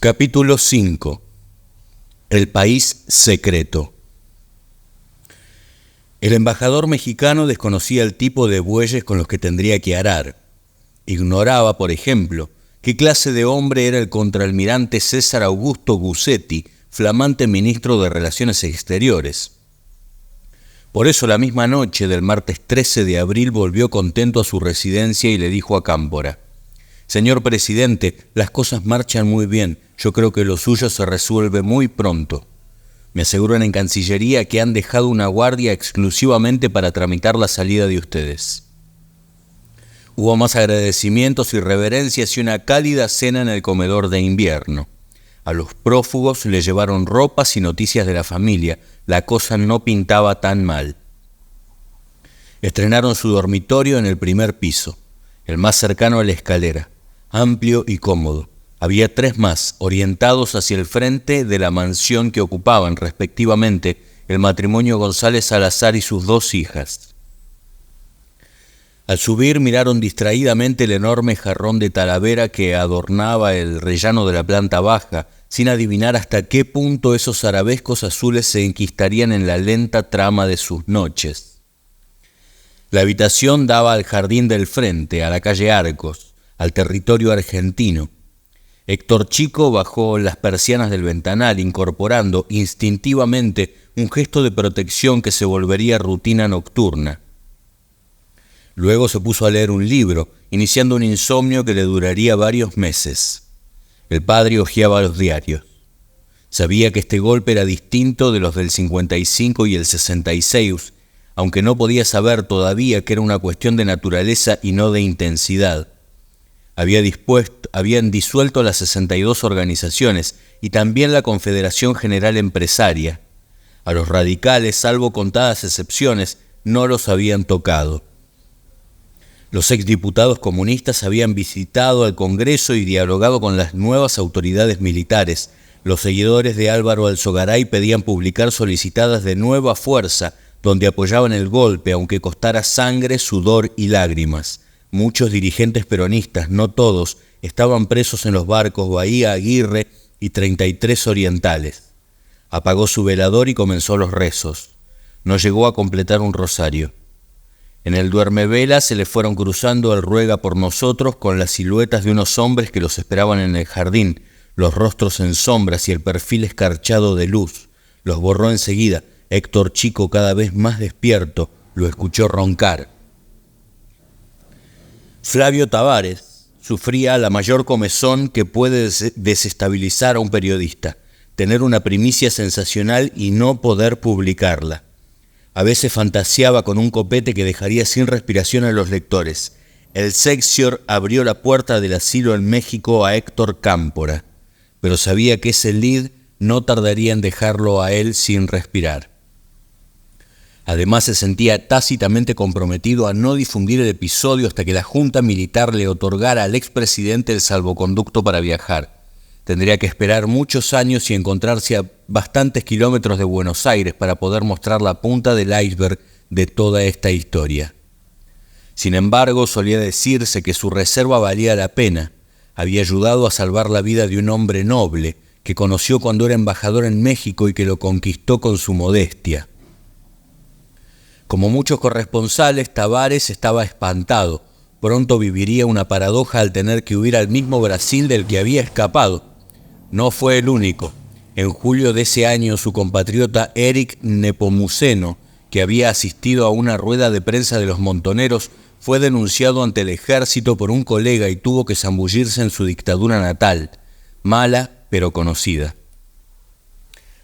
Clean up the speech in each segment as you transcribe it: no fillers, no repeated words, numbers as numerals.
Capítulo 5. El país secreto. El embajador mexicano desconocía el tipo de bueyes con los que tendría que arar. Ignoraba, por ejemplo, qué clase de hombre era el contraalmirante César Augusto Guzzetti, flamante ministro de Relaciones Exteriores. Por eso la misma noche del martes 13 de abril volvió contento a su residencia y le dijo a Cámpora: «Señor presidente, las cosas marchan muy bien. Yo creo que lo suyo se resuelve muy pronto. Me aseguran en Cancillería que han dejado una guardia exclusivamente para tramitar la salida de ustedes». Hubo más agradecimientos y reverencias y una cálida cena en el comedor de invierno. A los prófugos le llevaron ropas y noticias de la familia. La cosa no pintaba tan mal. Estrenaron su dormitorio en el primer piso, el más cercano a la escalera, amplio y cómodo. Había 3 más, orientados hacia el frente de la mansión que ocupaban, respectivamente, el matrimonio González Salazar y sus 2 hijas. Al subir miraron distraídamente el enorme jarrón de talavera que adornaba el rellano de la planta baja, sin adivinar hasta qué punto esos arabescos azules se enquistarían en la lenta trama de sus noches. La habitación daba al jardín del frente, a la calle Arcos, al territorio argentino. Héctor Chico bajó las persianas del ventanal, incorporando instintivamente un gesto de protección que se volvería rutina nocturna. Luego se puso a leer un libro, iniciando un insomnio que le duraría varios meses. El padre hojeaba los diarios. Sabía que este golpe era distinto de los del 55 y el 66, aunque no podía saber todavía que era una cuestión de naturaleza y no de intensidad. Habían disuelto las 62 organizaciones y también la Confederación General Empresaria. A los radicales, salvo contadas excepciones, no los habían tocado. Los exdiputados comunistas habían visitado al Congreso y dialogado con las nuevas autoridades militares. Los seguidores de Álvaro Alzogaray pedían publicar solicitadas de nueva fuerza, donde apoyaban el golpe, aunque costara sangre, sudor y lágrimas. Muchos dirigentes peronistas, no todos, estaban presos en los barcos Bahía Aguirre y 33 Orientales. Apagó su velador y comenzó los rezos. No llegó a completar un rosario. En el duermevela se le fueron cruzando el ruega por nosotros con las siluetas de unos hombres que los esperaban en el jardín, los rostros en sombras y el perfil escarchado de luz. Los borró enseguida. Héctor Chico, cada vez más despierto, lo escuchó roncar. Flavio Tavares sufría la mayor comezón que puede desestabilizar a un periodista: tener una primicia sensacional y no poder publicarla. A veces fantaseaba con un copete que dejaría sin respiración a los lectores. El Excelsior abrió la puerta del asilo en México a Héctor Cámpora, pero sabía que ese lid no tardaría en dejarlo a él sin respirar. Además, se sentía tácitamente comprometido a no difundir el episodio hasta que la Junta Militar le otorgara al expresidente el salvoconducto para viajar. Tendría que esperar muchos años y encontrarse a bastantes kilómetros de Buenos Aires para poder mostrar la punta del iceberg de toda esta historia. Sin embargo, solía decirse que su reserva valía la pena. Había ayudado a salvar la vida de un hombre noble que conoció cuando era embajador en México y que lo conquistó con su modestia. Como muchos corresponsales, Tavares estaba espantado. Pronto viviría una paradoja al tener que huir al mismo Brasil del que había escapado. No fue el único. En julio de ese año, su compatriota Eric Nepomuceno, que había asistido a una rueda de prensa de los Montoneros, fue denunciado ante el ejército por un colega y tuvo que zambullirse en su dictadura natal, mala pero conocida.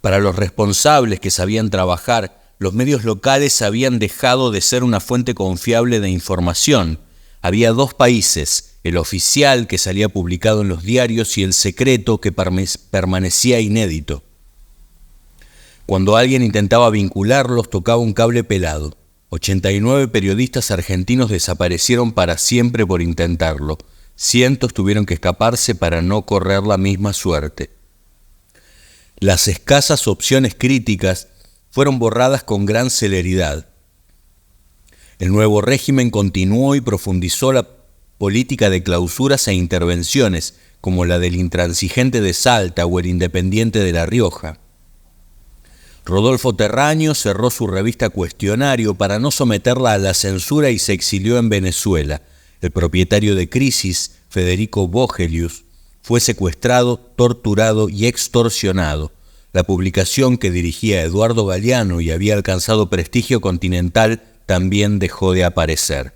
Para los responsables que sabían trabajar, los medios locales habían dejado de ser una fuente confiable de información. Había 2 países, el oficial, que salía publicado en los diarios, y el secreto, que permanecía inédito. Cuando alguien intentaba vincularlos, tocaba un cable pelado. 89 periodistas argentinos desaparecieron para siempre por intentarlo. Cientos tuvieron que escaparse para no correr la misma suerte. Las escasas opciones críticas fueron borradas con gran celeridad. El nuevo régimen continuó y profundizó la política de clausuras e intervenciones, como la del Intransigente de Salta o el Independiente de La Rioja. Rodolfo Terraño cerró su revista Cuestionario para no someterla a la censura y se exilió en Venezuela. El propietario de Crisis, Federico Vogelius, fue secuestrado, torturado y extorsionado. La publicación que dirigía Eduardo Galeano y había alcanzado prestigio continental también dejó de aparecer.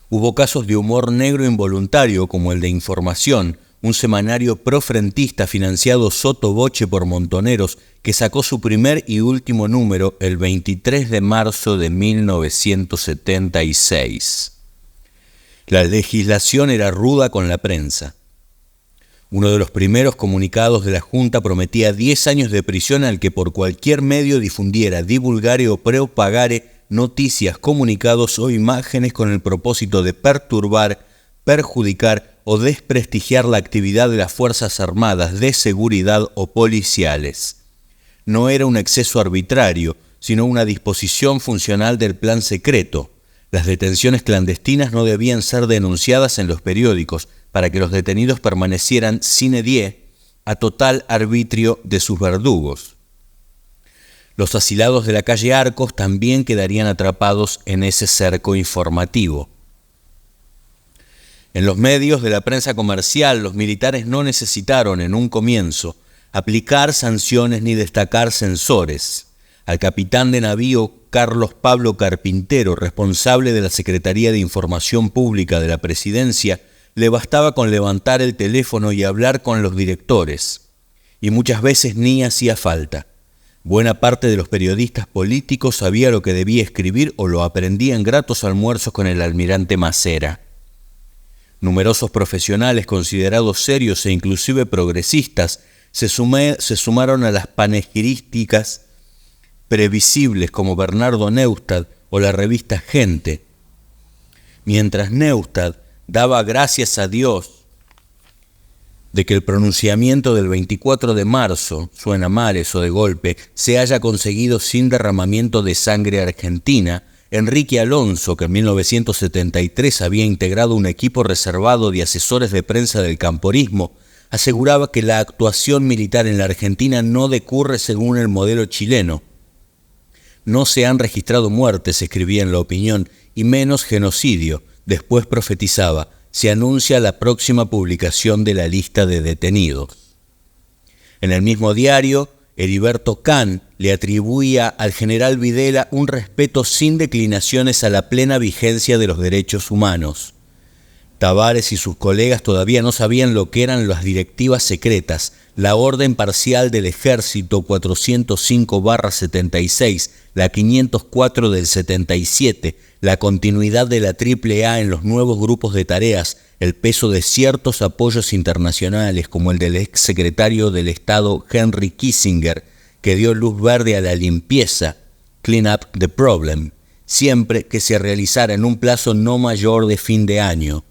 Hubo casos de humor negro involuntario, como el de Información, un semanario profrentista financiado sotto voce por montoneros que sacó su primer y último número el 23 de marzo de 1976. La legislación era ruda con la prensa. Uno de los primeros comunicados de la Junta prometía 10 años de prisión al que por cualquier medio difundiera, divulgare o propagare noticias, comunicados o imágenes con el propósito de perturbar, perjudicar o desprestigiar la actividad de las Fuerzas Armadas, de seguridad o policiales. No era un exceso arbitrario, sino una disposición funcional del plan secreto. Las detenciones clandestinas no debían ser denunciadas en los periódicos para que los detenidos permanecieran sine die a total arbitrio de sus verdugos. Los asilados de la calle Arcos también quedarían atrapados en ese cerco informativo. En los medios de la prensa comercial, los militares no necesitaron, en un comienzo, aplicar sanciones ni destacar censores. Al capitán de navío Carlos Pablo Carpintero, responsable de la Secretaría de Información Pública de la Presidencia, le bastaba con levantar el teléfono y hablar con los directores. Y muchas veces ni hacía falta. Buena parte de los periodistas políticos sabía lo que debía escribir o lo aprendía en gratos almuerzos con el almirante Macera. Numerosos profesionales considerados serios e inclusive progresistas se sumaron a las panegirísticas previsibles como Bernardo Neustadt o la revista Gente. Mientras Neustadt daba gracias a Dios de que el pronunciamiento del 24 de marzo, suena mal eso de golpe, se haya conseguido sin derramamiento de sangre argentina, Enrique Alonso, que en 1973 había integrado un equipo reservado de asesores de prensa del camporismo, aseguraba que la actuación militar en la Argentina no decurre según el modelo chileno. No se han registrado muertes, escribía en La Opinión, y menos genocidio. Después profetizaba, se anuncia la próxima publicación de la lista de detenidos. En el mismo diario, Heriberto Kahn le atribuía al general Videla un respeto sin declinaciones a la plena vigencia de los derechos humanos. Tavares y sus colegas todavía no sabían lo que eran las directivas secretas, la orden parcial del Ejército 405/76, la 504 del 77, la continuidad de la AAA en los nuevos grupos de tareas, el peso de ciertos apoyos internacionales como el del exsecretario del Estado Henry Kissinger, que dio luz verde a la limpieza, clean up the problem, siempre que se realizara en un plazo no mayor de fin de año.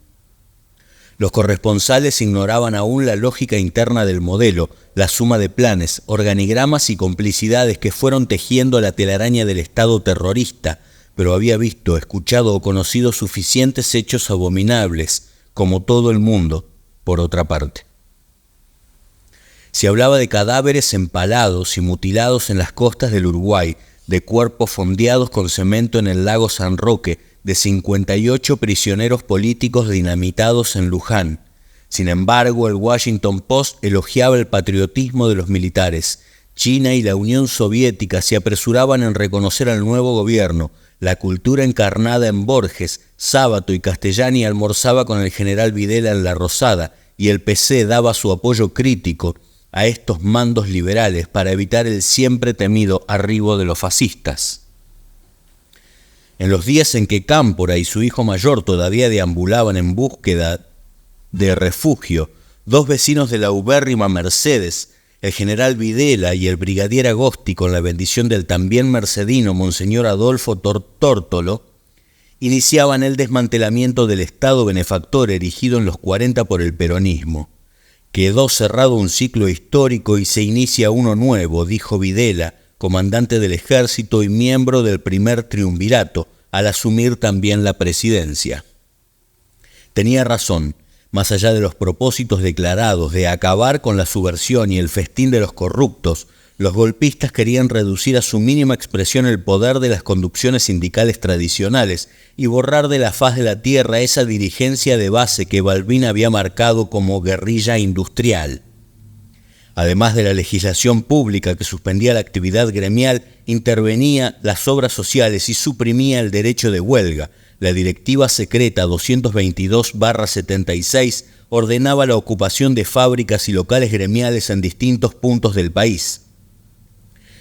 Los corresponsales ignoraban aún la lógica interna del modelo, la suma de planes, organigramas y complicidades que fueron tejiendo la telaraña del Estado terrorista, pero había visto, escuchado o conocido suficientes hechos abominables, como todo el mundo, por otra parte. Se hablaba de cadáveres empalados y mutilados en las costas del Uruguay, de cuerpos fondeados con cemento en el lago San Roque, de 58 prisioneros políticos dinamitados en Luján. Sin embargo, el Washington Post elogiaba el patriotismo de los militares. China y la Unión Soviética se apresuraban en reconocer al nuevo gobierno. La cultura encarnada en Borges, Sábato y Castellani almorzaba con el general Videla en La Rosada y el PC daba su apoyo crítico a estos mandos liberales para evitar el siempre temido arribo de los fascistas. En los días en que Cámpora y su hijo mayor todavía deambulaban en búsqueda de refugio, dos vecinos de la ubérrima Mercedes, el general Videla y el brigadier Agosti, con la bendición del también mercedino Monseñor Adolfo Tórtolo, iniciaban el desmantelamiento del Estado benefactor erigido en los 40 por el peronismo. Quedó cerrado un ciclo histórico y se inicia uno nuevo, dijo Videla, comandante del ejército y miembro del primer triunvirato, al asumir también la presidencia. Tenía razón, Más allá de los propósitos declarados de acabar con la subversión y el festín de los corruptos, los golpistas querían reducir a su mínima expresión el poder de las conducciones sindicales tradicionales y borrar de la faz de la tierra esa dirigencia de base que Balbín había marcado como guerrilla industrial. Además de la legislación pública que suspendía la actividad gremial, intervenía las obras sociales y suprimía el derecho de huelga. La Directiva Secreta 222/76 ordenaba la ocupación de fábricas y locales gremiales en distintos puntos del país.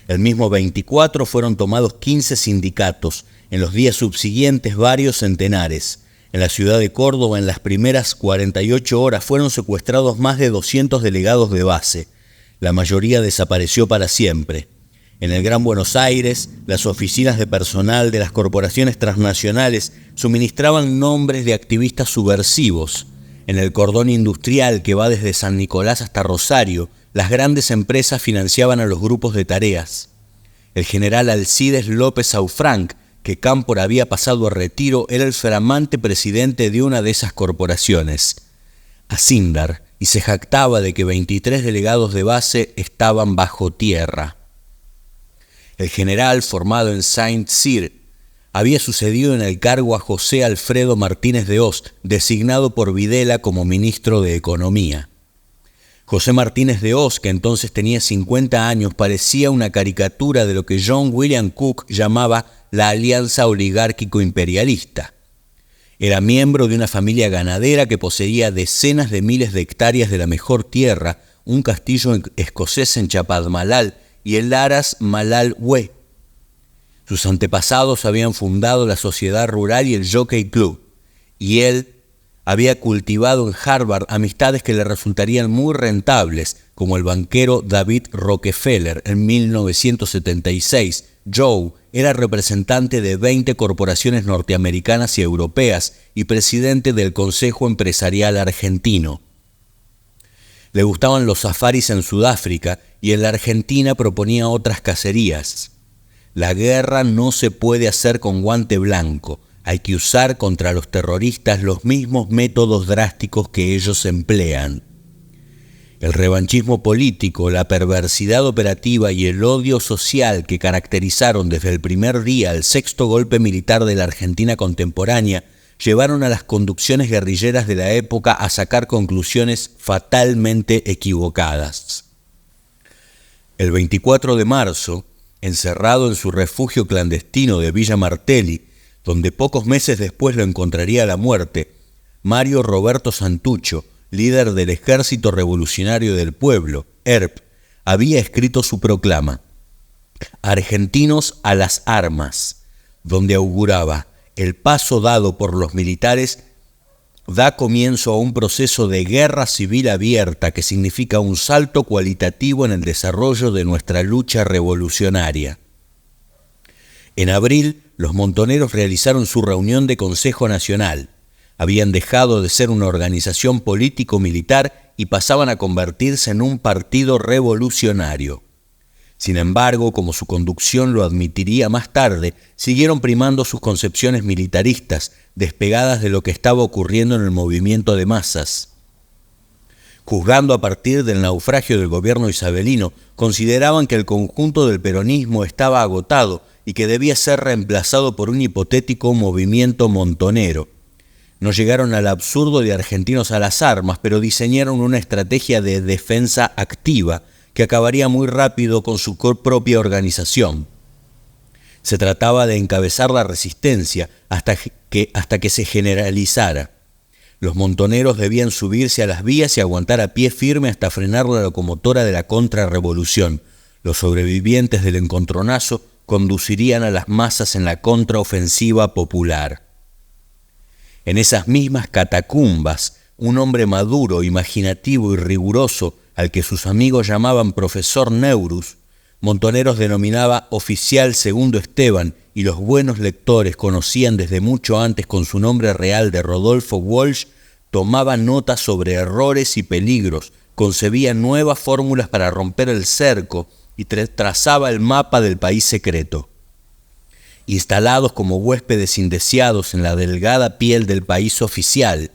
El mismo 24 fueron tomados 15 sindicatos, en los días subsiguientes varios centenares. En la ciudad de Córdoba, en las primeras 48 horas, fueron secuestrados más de 200 delegados de base. La mayoría desapareció para siempre. En el Gran Buenos Aires, las oficinas de personal de las corporaciones transnacionales suministraban nombres de activistas subversivos. En el cordón industrial que va desde San Nicolás hasta Rosario, las grandes empresas financiaban a los grupos de tareas. El general Alcides López Aufranc, que Cámpora había pasado a retiro, era el flamante presidente de una de esas corporaciones, Acindar, y se jactaba de que 23 delegados de base estaban bajo tierra. El general, formado en Saint-Cyr, había sucedido en el cargo a José Alfredo Martínez de Hoz, designado por Videla como ministro de Economía. José Martínez de Hoz, que entonces tenía 50 años, parecía una caricatura de lo que John William Cook llamaba la alianza oligárquico-imperialista. Era miembro de una familia ganadera que poseía decenas de miles de hectáreas de la mejor tierra, un castillo escocés en Chapadmalal y el Aras Malal Hue. Sus antepasados habían fundado la Sociedad Rural y el Jockey Club, y él había cultivado en Harvard amistades que le resultarían muy rentables, como el banquero David Rockefeller en 1976. Joe era representante de 20 corporaciones norteamericanas y europeas y presidente del Consejo Empresarial Argentino. Le gustaban los safaris en Sudáfrica y en la Argentina proponía otras cacerías. La guerra no se puede hacer con guante blanco. Hay que usar contra los terroristas los mismos métodos drásticos que ellos emplean. El revanchismo político, la perversidad operativa y el odio social que caracterizaron desde el primer día el sexto golpe militar de la Argentina contemporánea llevaron a las conducciones guerrilleras de la época a sacar conclusiones fatalmente equivocadas. El 24 de marzo, encerrado en su refugio clandestino de Villa Martelli, donde pocos meses después lo encontraría la muerte, Mario Roberto Santucho, líder del Ejército Revolucionario del Pueblo, ERP, había escrito su proclama, Argentinos a las armas, donde auguraba, el paso dado por los militares da comienzo a un proceso de guerra civil abierta que significa un salto cualitativo en el desarrollo de nuestra lucha revolucionaria. En abril, los montoneros realizaron su reunión de Consejo Nacional. Habían dejado de ser una organización político-militar y pasaban a convertirse en un partido revolucionario. Sin embargo, como su conducción lo admitiría más tarde, siguieron primando sus concepciones militaristas, despegadas de lo que estaba ocurriendo en el movimiento de masas. Juzgando a partir del naufragio del gobierno isabelino, consideraban que el conjunto del peronismo estaba agotado y que debía ser reemplazado por un hipotético movimiento montonero. No llegaron al absurdo de argentinos a las armas, pero diseñaron una estrategia de defensa activa que acabaría muy rápido con su propia organización. Se trataba de encabezar la resistencia hasta que se generalizara. Los montoneros debían subirse a las vías y aguantar a pie firme hasta frenar la locomotora de la contrarrevolución. Los sobrevivientes del encontronazo conducirían a las masas en la contraofensiva popular. En esas mismas catacumbas, un hombre maduro, imaginativo y riguroso, al que sus amigos llamaban profesor Neurus, Montoneros denominaba oficial segundo Esteban, y los buenos lectores conocían desde mucho antes con su nombre real de Rodolfo Walsh, tomaba notas sobre errores y peligros, concebía nuevas fórmulas para romper el cerco y trazaba el mapa del país secreto. Instalados como huéspedes indeseados en la delgada piel del país oficial,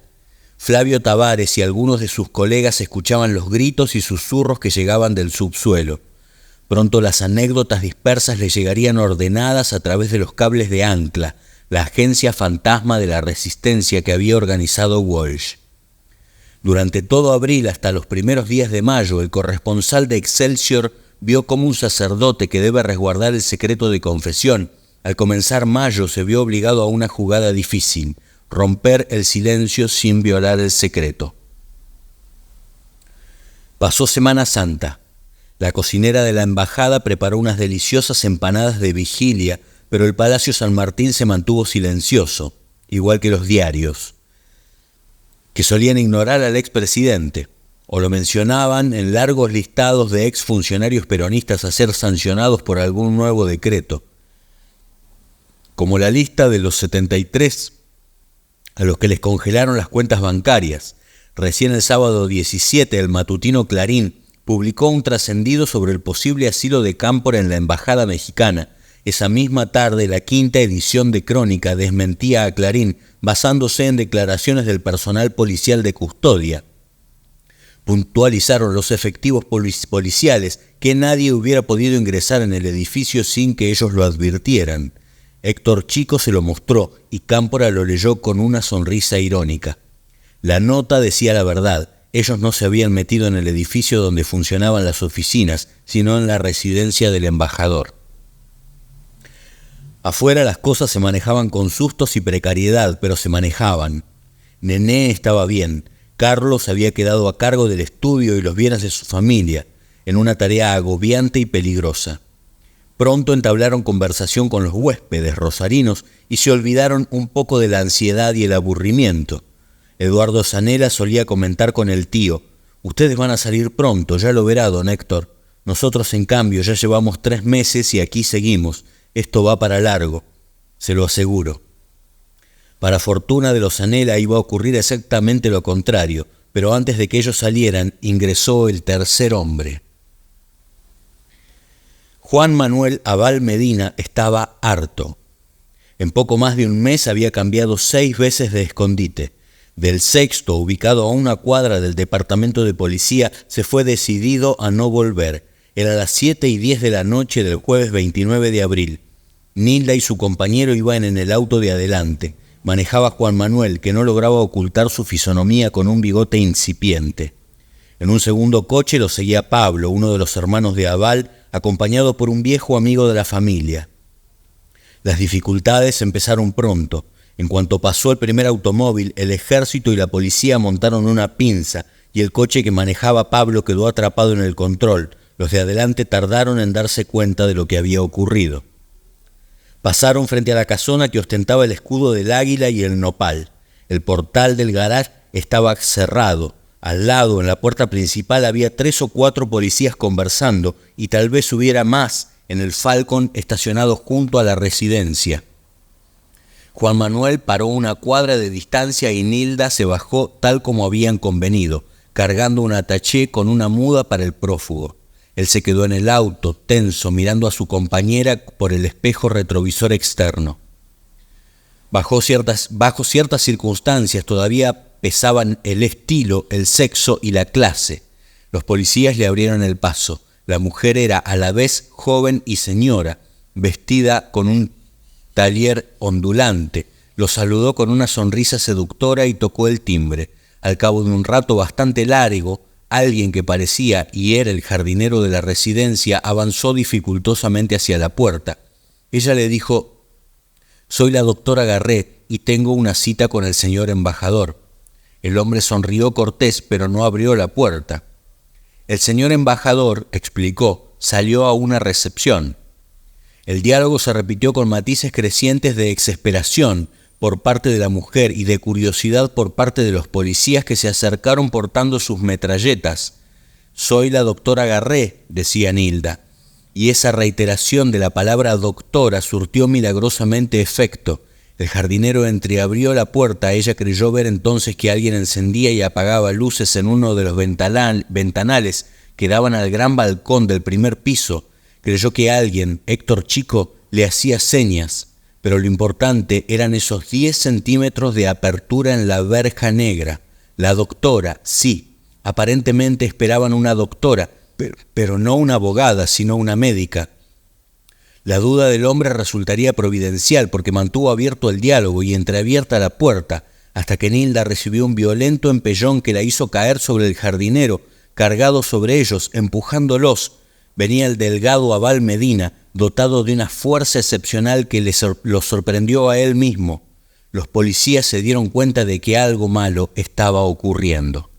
Flavio Tavares y algunos de sus colegas escuchaban los gritos y susurros que llegaban del subsuelo. Pronto las anécdotas dispersas les llegarían ordenadas a través de los cables de Ancla, la agencia fantasma de la resistencia que había organizado Walsh. Durante todo abril hasta los primeros días de mayo, el corresponsal de Excelsior vio cómo un sacerdote que debe resguardar el secreto de confesión, al comenzar mayo se vio obligado a una jugada difícil: romper el silencio sin violar el secreto. Pasó Semana Santa. La cocinera de la embajada preparó unas deliciosas empanadas de vigilia, pero el Palacio San Martín se mantuvo silencioso, igual que los diarios, que solían ignorar al expresidente, o lo mencionaban en largos listados de exfuncionarios peronistas a ser sancionados por algún nuevo decreto, como la lista de los 73 a los que les congelaron las cuentas bancarias. Recién el sábado 17, el matutino Clarín publicó un trascendido sobre el posible asilo de Cámpora en la embajada mexicana. Esa misma tarde, la quinta edición de Crónica desmentía a Clarín, basándose en declaraciones del personal policial de custodia. Puntualizaron los efectivos policiales que nadie hubiera podido ingresar en el edificio sin que ellos lo advirtieran. Héctor Chico se lo mostró y Cámpora lo leyó con una sonrisa irónica. La nota decía la verdad: ellos no se habían metido en el edificio donde funcionaban las oficinas, sino en la residencia del embajador. Afuera las cosas se manejaban con sustos y precariedad, pero se manejaban. Nené estaba bien. Carlos había quedado a cargo del estudio y los bienes de su familia, en una tarea agobiante y peligrosa. Pronto entablaron conversación con los huéspedes rosarinos y se olvidaron un poco de la ansiedad y el aburrimiento. Eduardo Zanella solía comentar con el tío: «Ustedes van a salir pronto, ya lo verá, don Héctor. Nosotros, en cambio, ya llevamos 3 meses y aquí seguimos. Esto va para largo, se lo aseguro». Para fortuna de los Zanella iba a ocurrir exactamente lo contrario, pero antes de que ellos salieran, ingresó el tercer hombre. Juan Manuel Abal Medina estaba harto. En poco más de un mes había cambiado 6 veces de escondite. Del sexto, ubicado a una cuadra del departamento de policía, se fue decidido a no volver. Era las 7:10 de la noche del jueves 29 de abril. Nilda y su compañero iban en el auto de adelante. Manejaba Juan Manuel, que no lograba ocultar su fisonomía con un bigote incipiente. En un segundo coche lo seguía Pablo, uno de los hermanos de Abal, acompañado por un viejo amigo de la familia. Las dificultades empezaron pronto. En cuanto pasó el primer automóvil, el ejército y la policía montaron una pinza y el coche que manejaba Pablo quedó atrapado en el control. Los de adelante tardaron en darse cuenta de lo que había ocurrido. Pasaron frente a la casona que ostentaba el escudo del águila y el nopal. El portal del garage estaba cerrado. Al lado, en la puerta principal, había 3 o 4 policías conversando y tal vez hubiera más en el Falcon estacionado junto a la residencia. Juan Manuel paró a una cuadra de distancia y Nilda se bajó tal como habían convenido, cargando un ataché con una muda para el prófugo. Él se quedó en el auto, tenso, mirando a su compañera por el espejo retrovisor externo. Bajo ciertas circunstancias todavía pesaban el estilo, el sexo y la clase. Los policías le abrieron el paso. La mujer era a la vez joven y señora, vestida con un taller ondulante. Lo saludó con una sonrisa seductora y tocó el timbre. Al cabo de un rato bastante largo, alguien que parecía y era el jardinero de la residencia avanzó dificultosamente hacia la puerta. Ella le dijo: «Soy la doctora Garré y tengo una cita con el señor embajador». El hombre sonrió cortés, pero no abrió la puerta. «El señor embajador», explicó, «salió a una recepción». El diálogo se repitió con matices crecientes de exasperación por parte de la mujer y de curiosidad por parte de los policías que se acercaron portando sus metralletas. «Soy la doctora Garré», decía Nilda, y esa reiteración de la palabra doctora surtió milagrosamente efecto. El jardinero entreabrió la puerta. Ella creyó ver entonces que alguien encendía y apagaba luces en uno de los ventanales que daban al gran balcón del primer piso. Creyó que alguien, Héctor Chico, le hacía señas, pero lo importante eran esos 10 centímetros de apertura en la verja negra. La doctora, sí, aparentemente esperaban una doctora, pero no una abogada, sino una médica. La duda del hombre resultaría providencial porque mantuvo abierto el diálogo y entreabierta la puerta, hasta que Nilda recibió un violento empellón que la hizo caer sobre el jardinero, cargado sobre ellos, empujándolos. Venía el delgado Abal Medina, dotado de una fuerza excepcional que lo sorprendió a él mismo. Los policías se dieron cuenta de que algo malo estaba ocurriendo.